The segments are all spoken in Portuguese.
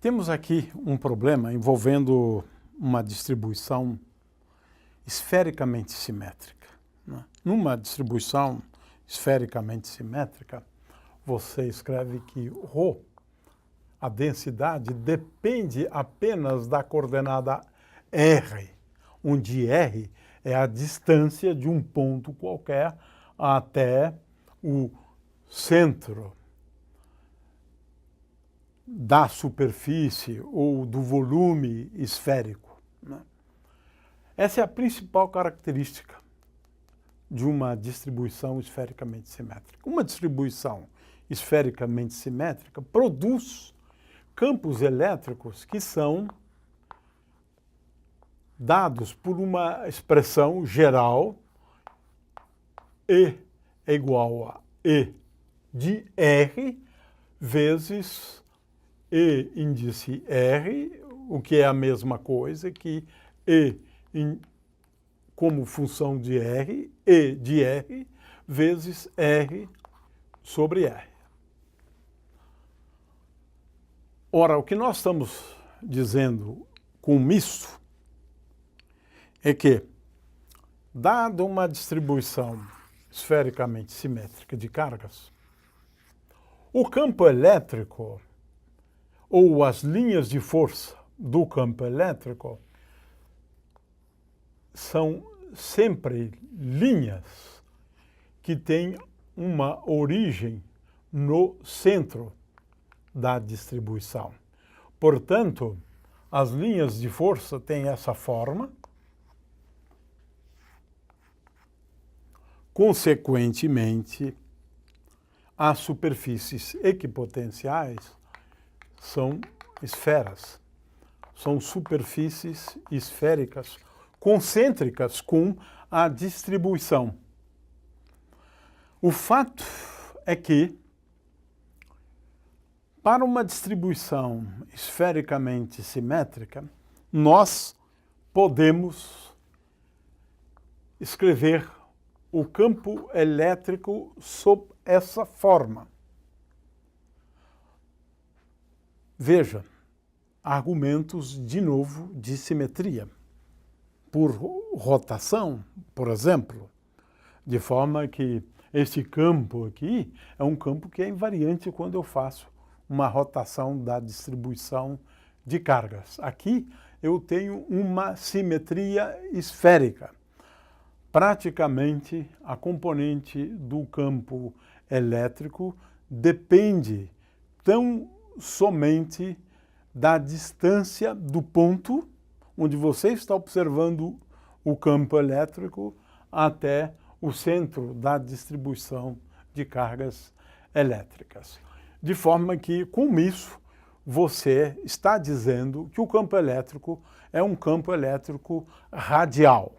Temos aqui um problema envolvendo uma distribuição esfericamente simétrica, né? Numa distribuição esfericamente simétrica, você escreve que ρ, a densidade, depende apenas da coordenada r, onde r é a distância de um ponto qualquer até o centro da superfície ou do volume esférico, né? Essa é a principal característica de uma distribuição esfericamente simétrica. Uma distribuição esfericamente simétrica produz campos elétricos que são dados por uma expressão geral E é igual a E de R vezes E índice R, o que é a mesma coisa que E como função de R, E de R vezes R sobre R. Ora, o que nós estamos dizendo com isso é que, dada uma distribuição esfericamente simétrica de cargas, o campo elétrico ou as linhas de força do campo elétrico são sempre linhas que têm uma origem no centro da distribuição. Portanto, as linhas de força têm essa forma. Consequentemente, as superfícies equipotenciais são esferas. São superfícies esféricas concêntricas com a distribuição. O fato é que, para uma distribuição esfericamente simétrica, nós podemos escrever o campo elétrico sob essa forma. Veja, argumentos, de novo, de simetria. Por rotação, por exemplo, de forma que esse campo aqui é um campo que é invariante quando eu faço uma rotação da distribuição de cargas. Aqui eu tenho uma simetria esférica. Praticamente, a componente do campo elétrico depende tão somente da distância do ponto onde você está observando o campo elétrico até o centro da distribuição de cargas elétricas. De forma que, com isso, você está dizendo que o campo elétrico é um campo elétrico radial.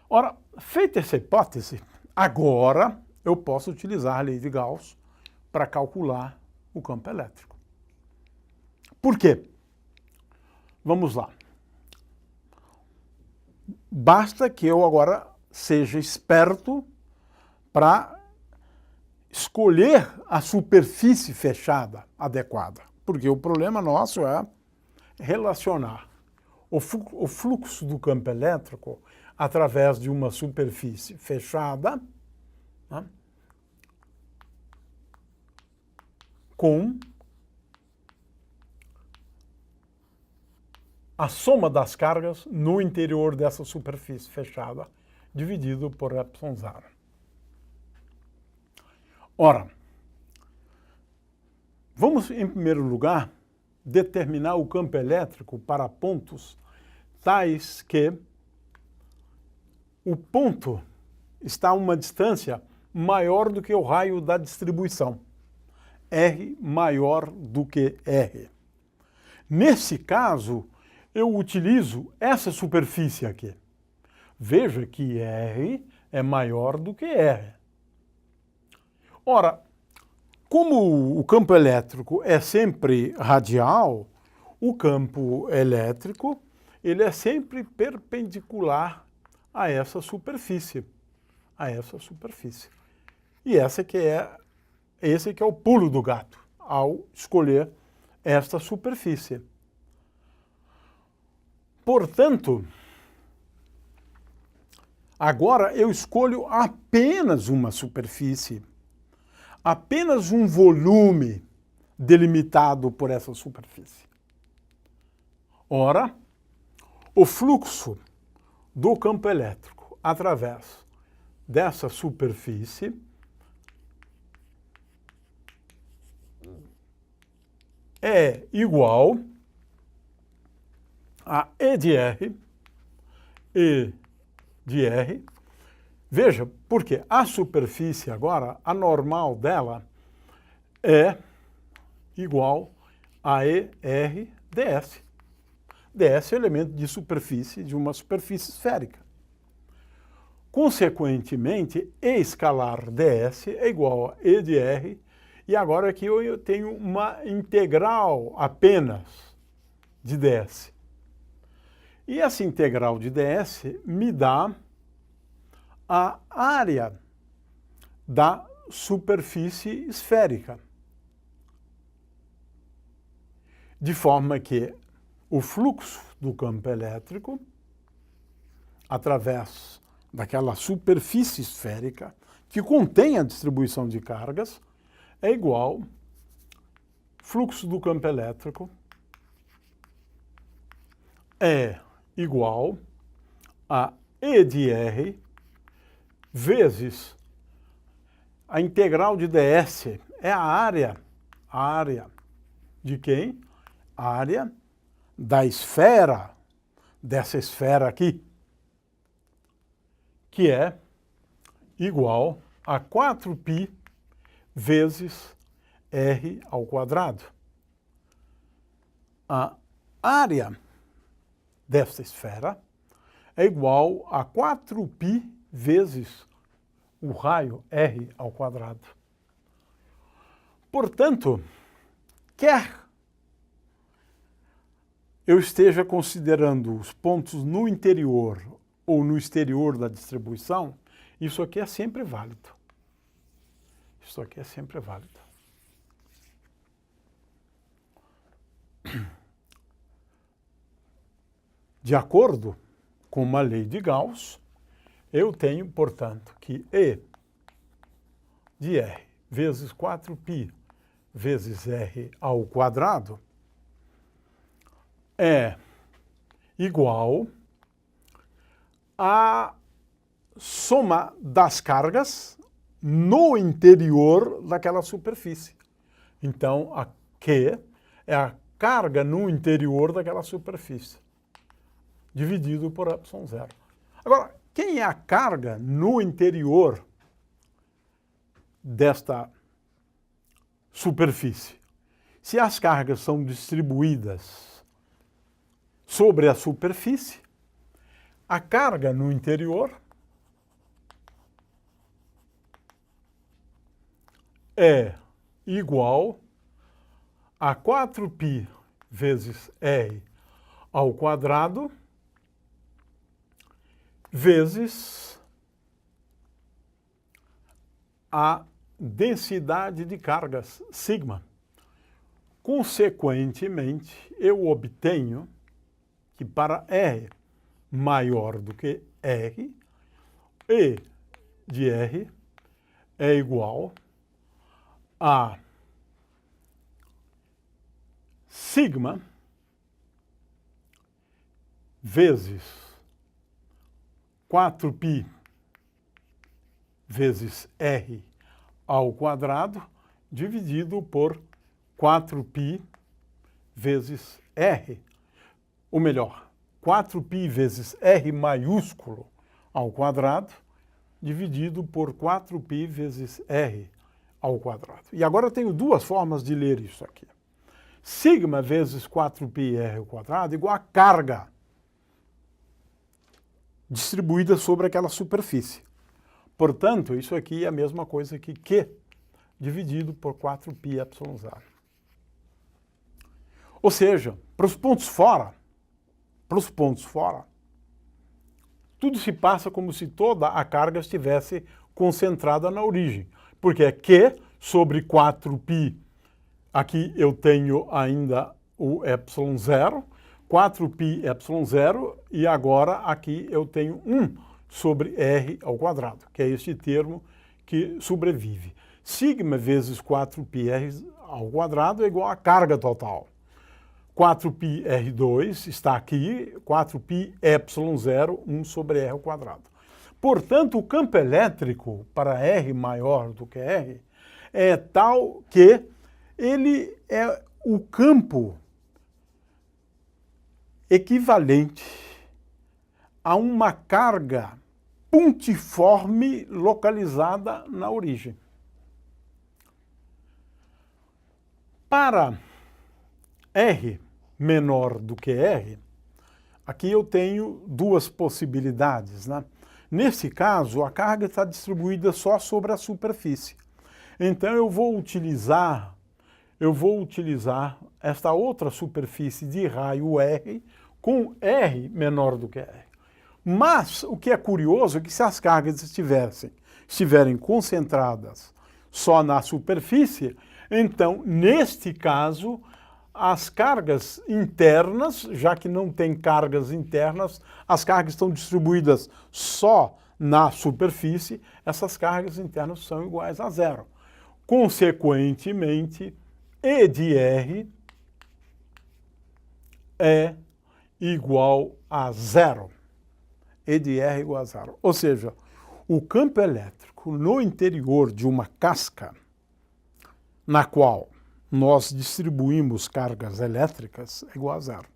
Ora, feita essa hipótese, agora eu posso utilizar a lei de Gauss para calcular o campo elétrico. Por quê? Vamos lá. Basta que eu agora seja esperto para escolher a superfície fechada adequada, porque o problema nosso é relacionar o fluxo do campo elétrico através de uma superfície fechada, né, com a soma das cargas no interior dessa superfície fechada, dividido por ε0. Ora, vamos, em primeiro lugar, determinar o campo elétrico para pontos tais que o ponto está a uma distância maior do que o raio da distribuição. R maior do que R. Nesse caso, eu utilizo essa superfície aqui. Veja que R é maior do que R. Ora, como o campo elétrico é sempre radial, o campo elétrico ele é sempre perpendicular a essa superfície. E esse que é o pulo do gato. ao escolher esta superfície. Portanto, agora eu escolho apenas uma superfície, apenas um volume delimitado por essa superfície. Ora, o fluxo do campo elétrico através dessa superfície é igual a E de R, veja, porque a superfície agora, a normal dela, é igual a ER ds. ds é o elemento de superfície de uma superfície esférica. Consequentemente, E escalar ds é igual a E de R, e agora aqui eu tenho uma integral apenas de ds. E essa integral de ds me dá a área da superfície esférica. De forma que o fluxo do campo elétrico, através daquela superfície esférica, que contém a distribuição de cargas, é igual ao fluxo do campo elétrico é igual a E de R vezes a integral de ds, é a área de quem? A área da esfera, dessa esfera aqui, que é igual a 4π vezes r ao quadrado. A área desta esfera é igual a 4π vezes o raio r ao quadrado. Portanto, quer eu esteja considerando os pontos no interior ou no exterior da distribuição, isso aqui é sempre válido. Isso aqui é sempre válido. De acordo com uma lei de Gauss, eu tenho, portanto, que E de R vezes 4π vezes R ao quadrado é igual à soma das cargas no interior daquela superfície. Então, a Q é a carga no interior daquela superfície, dividido por ε0. Agora, quem é a carga no interior desta superfície? Se as cargas são distribuídas sobre a superfície, a carga no interior é igual a 4π vezes R ao quadrado vezes a densidade de cargas, sigma. Consequentemente, eu obtenho que para R maior do que R, E de R é igual a sigma vezes 4π vezes R ao quadrado dividido por 4π vezes R. Ou melhor, 4π vezes R maiúsculo ao quadrado dividido por 4π vezes R ao quadrado. E agora eu tenho duas formas de ler isso aqui. Sigma vezes 4π R ao quadrado igual a carga distribuída sobre aquela superfície. Portanto, isso aqui é a mesma coisa que Q dividido por 4π ε0. Ou seja, para os pontos fora, tudo se passa como se toda a carga estivesse concentrada na origem, porque é Q sobre 4π aqui eu tenho ainda o ε0, 4π ε0, e agora aqui eu tenho 1 sobre r ao quadrado, que é este termo que sobrevive. Sigma vezes 4πr ao quadrado é igual à carga total. 4πr2 está aqui, 4πε0, 1 sobre r ao quadrado. Portanto, o campo elétrico para R maior do que R é tal que ele é o campo equivalente a uma carga pontiforme localizada na origem. Para R menor do que R, aqui eu tenho duas possibilidades, né? Nesse caso, a carga está distribuída só sobre a superfície. Então eu vou utilizar esta outra superfície de raio R com R menor do que R. Mas o que é curioso é que se as cargas estiverem concentradas só na superfície, então, neste caso, as cargas internas, já que não tem cargas internas, as cargas estão distribuídas só na superfície, essas cargas internas são iguais a zero. Consequentemente, E de R é igual a zero. E de R é igual a zero. Ou seja, o campo elétrico no interior de uma casca, na qual nós distribuímos cargas elétricas, é igual a zero.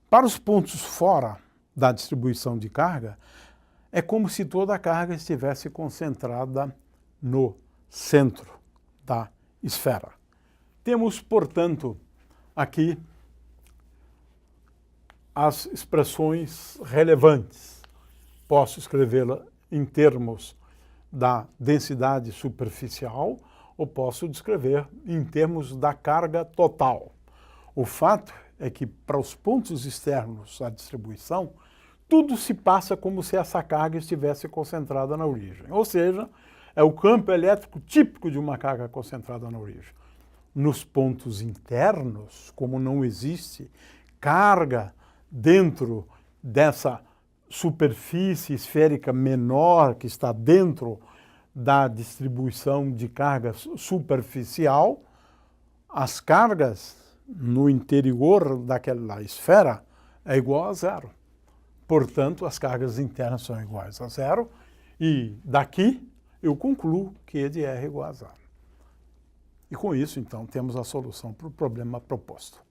Para os pontos fora da distribuição de carga, é como se toda a carga estivesse concentrada no centro da esfera. Temos, portanto, aqui as expressões relevantes. Posso escrevê-la em termos da densidade superficial ou posso descrever em termos da carga total. O fato é que para os pontos externos da distribuição, tudo se passa como se essa carga estivesse concentrada na origem. Ou seja, é o campo elétrico típico de uma carga concentrada na origem. Nos pontos internos, como não existe carga dentro dessa superfície esférica menor que está dentro da distribuição de carga superficial, as cargas no interior daquela esfera é igual a zero. Portanto, as cargas internas são iguais a zero e daqui eu concluo que E de R é igual a zero. E com isso, então, temos a solução para o problema proposto.